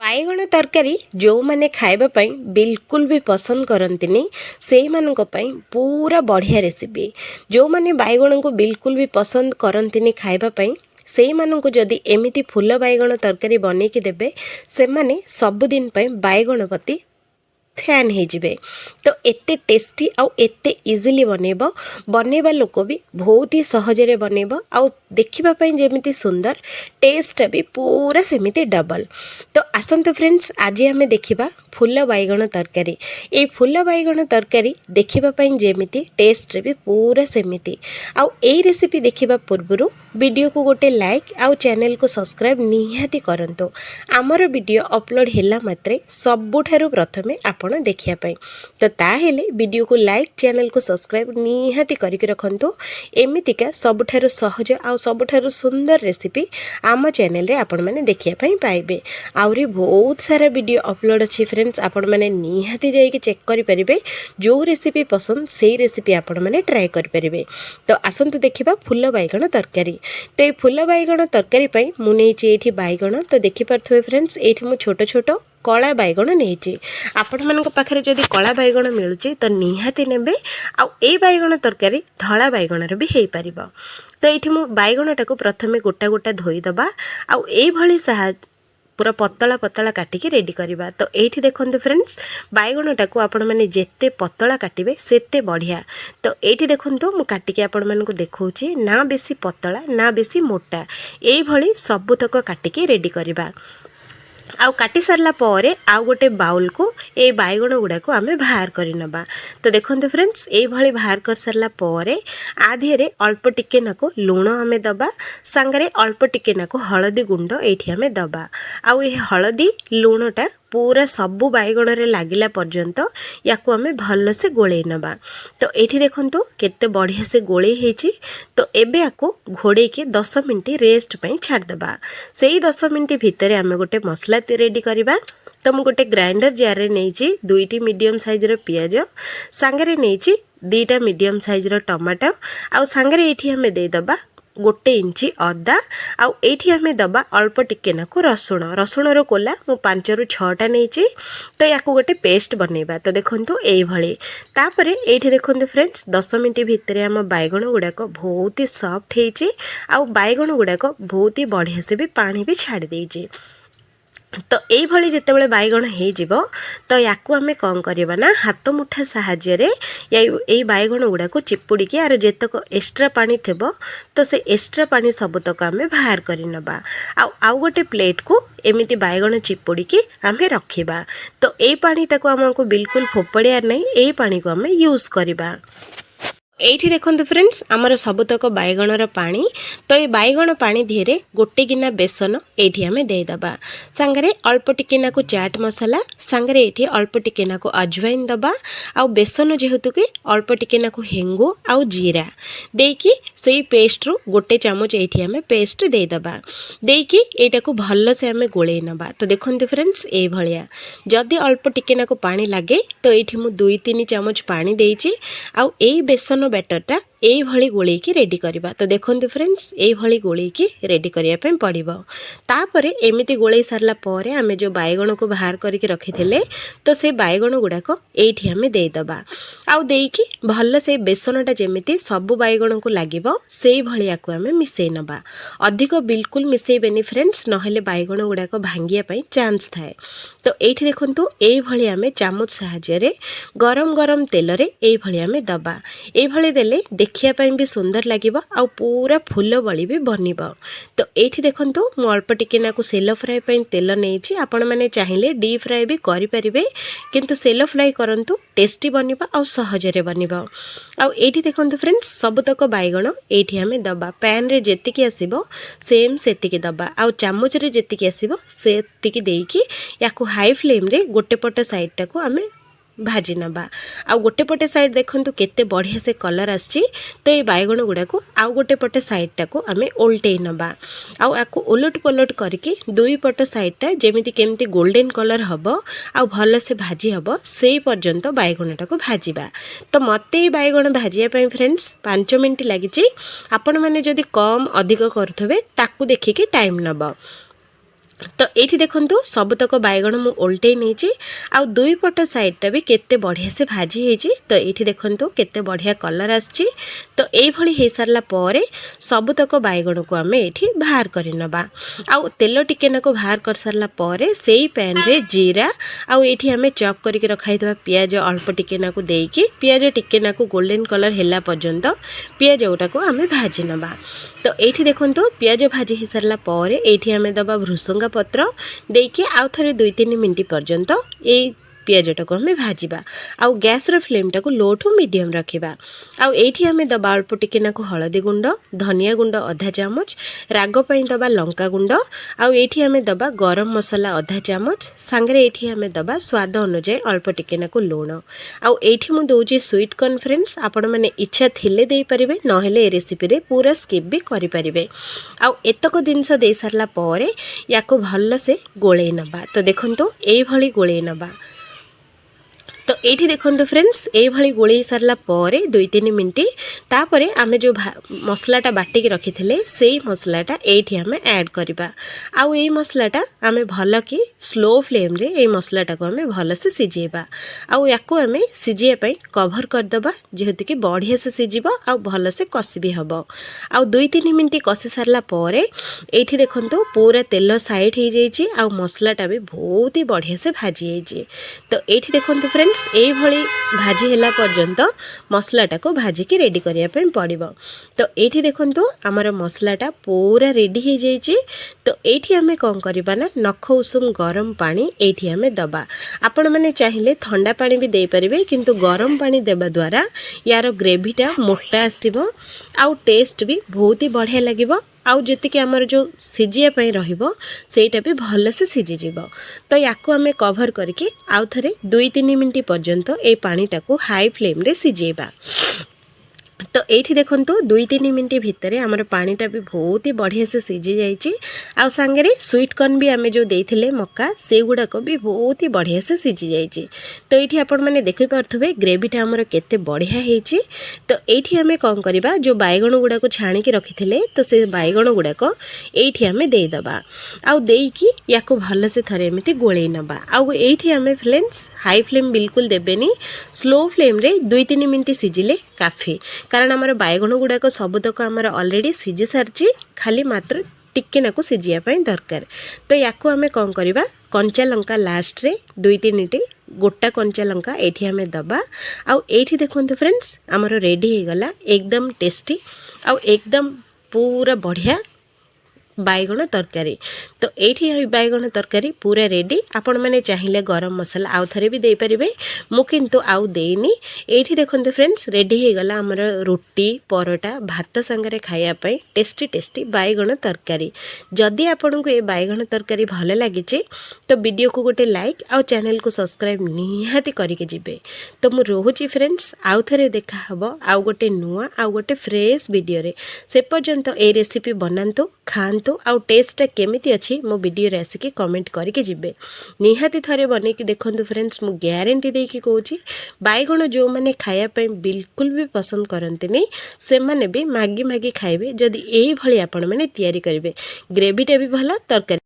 ବାଇଗଣ ତରକାରୀ ଯେଉଁମାନେ ଖାଇବା ପାଇଁ ବିଲକୁଲ ବି ପସନ୍ଦ କରନ୍ତିନି ସେଇମାନଙ୍କ ପାଇଁ ପୁରା ବଢ଼ିଆ ରେସିପି। ଯେଉଁମାନେ ବାଇଗଣକୁ ବିଲକୁଲ ବି ପସନ୍ଦ କରନ୍ତିନି ଖାଇବା ପାଇଁ ସେଇମାନଙ୍କୁ ଯଦି ଏମିତି ଫୁଲ ବାଇଗଣ ତରକାରୀ ବନେଇକି ଦେବେ ସେମାନେ ସବୁଦିନ ପାଇଁ ବାଇଗଣ ପ୍ରତି ଫ୍ୟାନ୍ ହେଇଯିବେ। ତ ଏତେ ଟେଷ୍ଟି ଆଉ ଏତେ ଇଜିଲି ବନେଇବା ଲୋକ ବି ବହୁତ ହି ସହଜରେ ବନେଇବ ଆଉ ଦେଖିବା ପାଇଁ ଯେମିତି ସୁନ୍ଦର ଟେଷ୍ଟ ବି ପୁରା ସେମିତି ଡବଲ। ତ ଆସନ୍ତୁ ଫ୍ରେଣ୍ଡସ୍, ଆଜି ଆମେ ଦେଖିବା ଫୁଲ ବାଇଗଣ ତରକାରୀ। এই ଫୁଲ ବାଇଗଣ ତରକାରୀ ଦେଖିବା ପାଇଁ ଯେମିତି ଟେଷ୍ଟରେ ବି ପୁରା ସେମିତି। ଆଉ এই ରେସିପି ଦେଖିବା ପୂର୍ବରୁ ଭିଡ଼ିଓକୁ ଗୋଟେ ଲାଇକ୍ ଆଉ ଚ୍ୟାନେଲକୁ ସବସ୍କ୍ରାଇବ୍ ନିହାତି କରନ୍ତୁ। ଆମର ଭିଡ଼ିଓ ଅପଲୋଡ଼ ହେଲା ମାତ୍ରେ ସବୁଠାରୁ ପ୍ରଥମେ ଆପଣ ଦେଖିବା ପାଇଁ। ତ ତାହେଲେ ଭିଡ଼ିଓକୁ ଲାଇକ୍ ଚ୍ୟାନେଲକୁ ସବସ୍କ୍ରାଇବ୍ ନିହାତି କରିକି ରଖନ୍ତୁ। ଏମିତିକା ସବୁଠାରୁ ସହଜ ଆଉ ସବୁଠାରୁ ସୁନ୍ଦର ରେସିପି ଆମ ଚ୍ୟାନେଲରେ ଆପଣମାନେ ଦେଖିବା ପାଇଁ ପାଇବେ। ଆହୁରି ବହୁତ ସାରା ଭିଡ଼ିଓ ଅପଲୋଡ଼ ଅଛି ଫ୍ରେଣ୍ଡସ୍, ଆପଣମାନେ ନିହାତି ଯାଇକି ଚେକ୍ କରିପାରିବେ। ଯେଉଁ ରେସିପି ପସନ୍ଦ ସେଇ ରେସିପି ଆପଣମାନେ ଟ୍ରାଏ କରିପାରିବେ। ତ ଆସନ୍ତୁ ଦେଖିବା ଫୁଲ ବାଇଗଣ ତରକାରୀ। ତ এই ଫୁଲ ବାଇଗଣ ତରକାରୀ ପାଇଁ ମୁଁ ନେଇଛି ଏଇଠି ବାଇଗଣ। ତ ଦେଖିପାରୁଥିବେ ଫ୍ରେଣ୍ଡସ୍, ଏଇଠି ମୁଁ ଛୋଟ ଛୋଟ କଳା ବାଇଗଣ ନେଇଛି। ଆପଣମାନଙ୍କ ପାଖରେ ଯଦି କଳା ବାଇଗଣ ମିଳୁଛି ତ ନିହାତି ନେବେ। ଆଉ এই ବାଇଗଣ ତରକାରୀ ଧଳା ବାଇଗଣରେ ବି ହେଇପାରିବ। ତ ଏଇଠି ମୁଁ ବାଇଗଣଟାକୁ ପ୍ରଥମେ ଗୋଟା ଗୋଟା ଧୋଇଦେବା ଆଉ ଏଇଭଳି ପୁରା ପତଳା ପତଳା କାଟିକି ରେଡ଼ି କରିବା। ତ ଏଇଠି ଦେଖନ୍ତୁ ଫ୍ରେଣ୍ଡସ୍, ବାଇଗଣଟାକୁ ଆପଣମାନେ ଯେତେ ପତଳା କାଟିବେ ସେତେ ବଢ଼ିଆ। ତ ଏଇଠି ଦେଖନ୍ତୁ ମୁଁ କାଟିକି ଆପଣମାନଙ୍କୁ ଦେଖାଉଛି, ନା ବେଶୀ ପତଳା ନା ବେଶୀ ମୋଟା, ଏଇଭଳି ସବୁତକ କାଟିକି ରେଡ଼ି କରିବା। ଆଉ କାଟି ସାରିଲା ପରେ ଆଉ ଗୋଟେ ବାଉଲକୁ এই ବାଇଗଣ ଗୁଡ଼ାକୁ ଆମେ ବାହାର କରିନେବା। ତ ଦେଖନ୍ତୁ ଫ୍ରେଣ୍ଡସ୍, ଏଇଭଳି ବାହାର କରିସାରିଲା ପରେ ଆ ଦେହରେ ଅଳ୍ପ ଟିକେ ନାକୁ ଲୁଣ ଆମେ ଦେବା, ସାଙ୍ଗରେ ଅଳ୍ପ ଟିକେ ନାକୁ ହଳଦୀ ଗୁଣ୍ଡ ଏଇଠି ଆମେ ଦେବା। ଆଉ ଏ ହଳଦୀ ଲୁଣଟା ପୁରା ସବୁ ବାଇଗଣରେ ଲାଗିଲା ପର୍ଯ୍ୟନ୍ତ ୟାକୁ ଆମେ ଭଲସେ ଗୋଳେଇ ନେବା। ତ ଏଇଠି ଦେଖନ୍ତୁ କେତେ ବଢ଼ିଆ ସେ ଗୋଳେଇ ହେଇଛି। ତ ଏବେ ୟାକୁ ଘୋଡ଼େଇକି 10 ମିନିଟ୍ ରେଷ୍ଟ ପାଇଁ ଛାଡ଼ିଦେବା। ସେଇ 10 ମିନିଟ୍ ଭିତରେ ଆମେ ଗୋଟେ ମସଲା ରେଡ଼ି କରିବା। ତ ମୁଁ ଗୋଟେ ଗ୍ରାଇଣ୍ଡର ଜାରରେ ନେଇଛି 2ଟି ମିଡ଼ିୟମ୍ ସାଇଜ୍ର ପିଆଜ, ସାଙ୍ଗରେ ନେଇଛି 2ଟା ମିଡ଼ିୟମ୍ ସାଇଜ୍ର ଟମାଟୋ, ଆଉ ସାଙ୍ଗରେ ଏଇଠି ଆମେ ଦେଇଦେବା 1 ଇଞ୍ଚ ଅଦା, ଆଉ ଏଇଠି ଆମେ ଦେବା ଅଳ୍ପ ଟିକେ ନାକୁ ରସୁଣର କୋଲା ମୁଁ 5ରୁ 6ଟା ନେଇଛି। ତ ୟାକୁ ଗୋଟେ ପେଷ୍ଟ ବନେଇବା। ତ ଦେଖନ୍ତୁ ଏଇଭଳି। ତାପରେ ଏଇଠି ଦେଖନ୍ତୁ ଫ୍ରେଣ୍ଡସ୍, 10 ମିନିଟ୍ ଭିତରେ ଆମ ବାଇଗଣ ଗୁଡ଼ାକ ବହୁତ ହି ସଫ୍ଟ ହେଇଛି ଆଉ ବାଇଗଣ ଗୁଡ଼ାକ ବହୁତ ହି ବଢ଼ିଆ ସେ ବି ପାଣି ବି ଛାଡ଼ି ଦେଇଛି। ତ ଏଇଭଳି ଯେତେବେଳେ ବାଇଗଣ ହେଇଯିବ ତ ୟାକୁ ଆମେ କ'ଣ କରିବା ନା ହାତ ମୁଠା ସାହାଯ୍ୟରେ ଏଇ ବାଇଗଣ ଗୁଡ଼ାକୁ ଚିପୁଡ଼ିକି ଆର ଯେତକ ଏକ୍ସଟ୍ରା ପାଣି ଥିବ ତ ସେ ଏକ୍ସଟ୍ରା ପାଣି ସବୁତକ ଆମେ ବାହାର କରିନେବା। ଆଉ ଗୋଟେ ପ୍ଲେଟ୍କୁ ଏମିତି ବାଇଗଣ ଚିପୁଡ଼ିକି ଆମେ ରଖିବା। ତ ଏଇ ପାଣିଟାକୁ ଆମକୁ ବିଲକୁଲ ଫୋପାଡ଼ିବାର ନାହିଁ, ଏଇ ପାଣିକୁ ଆମେ ୟୁଜ୍ କରିବା। এইଠି ଦେଖନ୍ତୁ ଫ୍ରେଣ୍ଡସ୍, ଆମର ସବୁତକ ବାଇଗଣର ପାଣି। ତ এই ବାଇଗଣ ପାଣି ଦିହରେ ଗୋଟେ ଗିନା ବେସନ ଏଇଠି ଆମେ ଦେଇଦେବା, ସାଙ୍ଗରେ ଅଳ୍ପ ଟିକେ ନାକୁ ଚାଟ୍ ମସଲା, ସାଙ୍ଗରେ ଏଇଠି ଅଳ୍ପ ଟିକେ ନାକୁ ଅଜୱାଇନ୍ ଦେବା। ଆଉ ବେସନ ଯେହେତୁ କି ଅଳ୍ପ ଟିକେ ନାକୁ ହେଙ୍ଗୁ ଆଉ ଜିରା ଦେଇକି ସେଇ ପେଷ୍ଟରୁ 1 ଚାମଚ ଏଇଠି ଆମେ ପେଷ୍ଟ ଦେଇଦେବା। ଦେଇକି ଏଇଟାକୁ ଭଲସେ ଆମେ ଗୋଳେଇ ନେବା। ତ ଦେଖନ୍ତୁ ଫ୍ରେଣ୍ଡସ୍, ଏଇଭଳିଆ। ଯଦି ଅଳ୍ପ ଟିକେ ନାକୁ ପାଣି ଲାଗେ ତ ଏଇଠି ମୁଁ 2-3 ଚାମଚ ପାଣି ଦେଇଛି। ଆଉ ଏଇ ବେସନ ବ୍ୟାଟରଟା এইଭଳି ଗୋଳେଇକି ରେଡ଼ି କରିବା। ତ ଦେଖନ୍ତୁ ଫ୍ରେଣ୍ଡସ୍, এইଭଳି ଗୋଳେଇକି ରେଡ଼ି କରିବା ପାଇଁ ପଡ଼ିବ। ତାପରେ ଏମିତି ଗୋଳେଇ ସାରିଲା ପରେ ଆମେ ଯେଉଁ ବାଇଗଣକୁ ବାହାର କରିକି ରଖିଥିଲେ ତ ସେ ବାଇଗଣ ଗୁଡ଼ାକ ଏଇଠି ଆମେ ଦେଇଦେବା। ଆଉ ଦେଇକି ଭଲ ସେ ବେସନଟା ଯେମିତି ସବୁ ବାଇଗଣକୁ ଲାଗିବ ସେଇଭଳି ୟାକୁ ଆମେ ମିଶାଇ ନେବା। ଅଧିକ ବିଲକୁଲ ମିଶାଇବେନି ଫ୍ରେଣ୍ଡସ୍, ନହେଲେ ବାଇଗଣ ଗୁଡ଼ାକ ଭାଙ୍ଗିବା ପାଇଁ ଚାନ୍ସ ଥାଏ। ତ ଏଇଠି ଦେଖନ୍ତୁ এইଭଳି ଆମେ ଚାମଚ ସାହାଯ୍ୟରେ ଗରମ ଗରମ ତେଲରେ এইଭଳି ଆମେ ଦେବା। এইଭଳି ଦେଲେ ଦେଖିବା ପାଇଁ ବି ସୁନ୍ଦର ଲାଗିବ ଆଉ ପୁରା ଫୁଲ ଭଳି ବି ବନିବ। ତ ଏଇଠି ଦେଖନ୍ତୁ ମୁଁ ଅଳ୍ପ ଟିକେ ନାକୁ ସେଲୋ ଫ୍ରାଏ ପାଇଁ ତେଲ ନେଇଛି। ଆପଣମାନେ ଚାହିଁଲେ ଡିପ୍ ଫ୍ରାଏ ବି କରିପାରିବେ, କିନ୍ତୁ ସେଲୋ ଫ୍ରାଏ କରନ୍ତୁ, ଟେଷ୍ଟି ବନିବ ଆଉ ସହଜରେ ବନିବ। ଆଉ ଏଇଠି ଦେଖନ୍ତୁ ଫ୍ରେଣ୍ଡସ୍, ସବୁତକ ବାଇଗଣ ଏଇଠି ଆମେ ଦେବା। ପ୍ୟାନ୍ରେ ଯେତିକି ଆସିବ ସେମ୍ ସେତିକି ଦେବା, ଆଉ ଚାମଚରେ ଯେତିକି ଆସିବ ସେତିକି ଦେଇକି ୟାକୁ ହାଇ ଫ୍ଲେମ୍ରେ ଗୋଟେ ପଟ ସାଇଡ଼୍ଟାକୁ ଆମେ ଭାଜି ନେବା। ଆଉ ଗୋଟେ ପଟେ ସାଇଡ଼୍ ଦେଖନ୍ତୁ କେତେ ବଢ଼ିଆ ସେ କଲର୍ ଆସିଛି। ତ এই ବାଇଗଣ ଗୁଡ଼ାକୁ ଆଉ ଗୋଟେ ପଟେ ସାଇଡ଼୍ଟାକୁ ଆମେ ଓଲଟେଇ ନେବା। ଆଉ ୟାକୁ ଓଲଟ ପଲଟ କରିକି 2 ପଟ ସାଇଡ଼୍ଟା କେମିତି ଗୋଲ୍ଡେନ୍ କଲର୍ ହେବ ଆଉ ଭଲସେ ଭାଜି ହେବ ସେଇ ପର୍ଯ୍ୟନ୍ତ ବାଇଗଣଟାକୁ ଭାଜିବା। ତ ମୋତେ এই ବାଇଗଣ ଭାଜିବା ପାଇଁ ଫ୍ରେଣ୍ଡସ୍ 5 ମିନିଟ୍ ଲାଗିଛି। ଆପଣମାନେ ଯଦି କମ୍ ଅଧିକ କରୁଥିବେ ତାକୁ ଦେଖିକି ଟାଇମ୍ ନେବ। तो ये देखूँ सबुतक बैगण मु ओल्टे नहीं आउ दुई पट साइडटा भी केते बढ़िया से भाजी होती। तो ये देखूँ केते बढ़िया कलर आसी। तो ये सारा पर सबुतक बैगण को आम ये बाहर करनबा। आउ तेल टिके को बाहर कर सारा पर से पैन रे जीरा आउ ये आम चॉप करके रखाई पियाज अल्प टिके नाकु देकी पियाज टिके नाकु गोल्डन कलर हैला पर्यंत पियाज गुटा को आम भाजी नबा। तो ये देखूँ पियाज भाजी हो सारा पर ये आम दबा भृसंगा पत्र देके आउ थरे 2-3 मिनट पर्यंत ये पियाजटा को हमें भाजिबा। आउ गैस रो फ्लेम टाको लो टू मीडियम रखिबा। आउ एठी हमें दबा अल्प टिके नाको हळदी गुंड धनिया गुंड आधा चामच राग पई दबा लंका गुंड आउ एठी हमें दबा गरम मसला आधा चामच सांगरे एठी हमें दबा स्वाद अनुसार अल्प टिके नाको लूण। आउ एठी मु दोची स्वीट कॉर्न फ्रेंड्स आपण माने इच्छा थिले देई परिबे नहेले ए रेसिपी रे पूरा स्किप भी करि परिबे। आउ एतक जिंस दे सारला परे याको भल्ल से गोळेई नबा। तो देखंतो एई भली गोळेई नबा। तो ये देखो फ्रेंड्स ये गोल सारा पर 2-3 मिनट तापर आम जो मसलाटा बाटिक रखी से मसलाटा ये आम ऐड करवा। आउ ये मसलाटा आम भल कि स्लो फ्लेम रे ये मसलाटा को आम भल से सिझेबा। आउ याको आम सिझापी कभर करदबा जेहेतु कि बढ़िया से सिझब आ भल से कषि भी हम। आउ 2-3 मिनट कषि सारा पर ये देखो पूरा तेल साइड हो जाइए आउ मसलाटा भी बहुत ही बढ़िया से भाजी जाइए। तो ये देखो फ्रेंड्स ये भाजी है पर्यंत मसलाटा को भाजिकी रेडी करने पड़ो। तो ये देखो आमर मसलाटा पूरा रेडी हो जाइए। तो ये आम कौन करवा ना नख उषुम गरम पानी ये आम दबा। आपण मैंने चाहिए ठंडा पानी भी दे पारे किंतु गरम पानी देवा द्वारा यार ग्रेवीटा मोटा आसो आउ टेस्ट भी बहुत ही बढ़िया लगे आउ जी आमर जो सिझापी रहीटा भी भल से सिझीज। तो याकू आम कभर करके आउ थे 2-3 मिनट पर्यंत ये पानीटा को हाई फ्लेम रे सिझेबा। तो ये देखो 2-3 मिनट भितर आमर पानीटा भी बहुत ही बढ़िया से सिझी जाइए। आउ सांगे स्वीट कॉर्न भी आम जो देते मक्का से गुड़ाक भी बहुत ही बढ़िया से सिझी जाइए। तो ये आपण मैंने देखिपे ग्रेवीटा आमर केते बढ़िया होती। तो ये आम कौन करवा जो बैगण गुड़ाक छाणिकी रखी तो से बैगण गुड़ाक ये आम देदबा। आउ देकी याको भल से थरे एमती गोले नबा। आउ ये आम फ्लेम्स हाई फ्लेम बिल्कुल देबेनी स्लो फ्लेम रे 2-3 मिनट सिझिले काफी कारण आमर बैगण गुड़ाक सबुतक आमर ऑलरेडी सिझी सारी खाली मात्र टिके नाकु सिझापी दरकार। तो याकू आम कौन करवा कंचा लंका लास्ट रे 2-3 गोटा कंचा लंका ये आम दबा। आउ ये देखो फ्रेंड्स आमर रेडी हो गला एकदम टेस्टी आउ एकदम पूरा बढ़िया बैगण तरकारी। तो ये बैगण तरकारी पूरा रेडी। आपण मैंने चाहिए गरम मसला आउ थे भी दे पारे मु किंतु आउ देनी। ये देखो फ्रेंड्स रेडी हो गला आमर रोटी परोटा भात सांगरे खायापी टेस्टी टेस्टी बैगण तरकारी। जदि आपन को ये बैगण तरकारी भल लगी तो वीडियो को गोटे लाइक आउ चैनल को सब्सक्राइब निहाती करके जिबे। तो मु रोहुची फ्रेंड्स आउ थे देखा हबो आउ गोटे नुआ आउ गोटे फ्रेश वीडियो रे। से पर्यंत ए रेसिपी बनातु खातु आउ टेस्टा केमिति अच्छी मो वीडियो रे आसिक कमेंट करके जिबे। निहाती थरे बनेकी देखंतु फ्रेंड्स मु ग्यारंटी देकी कहूची बैगण जो माने खाया पई बिल्कुल भी पसंद करंतिनी से माने भी मागी मागी खाइबे जदि एई भली आपण माने तयारी करिवे। ग्रेवीटा भी भला तरकारी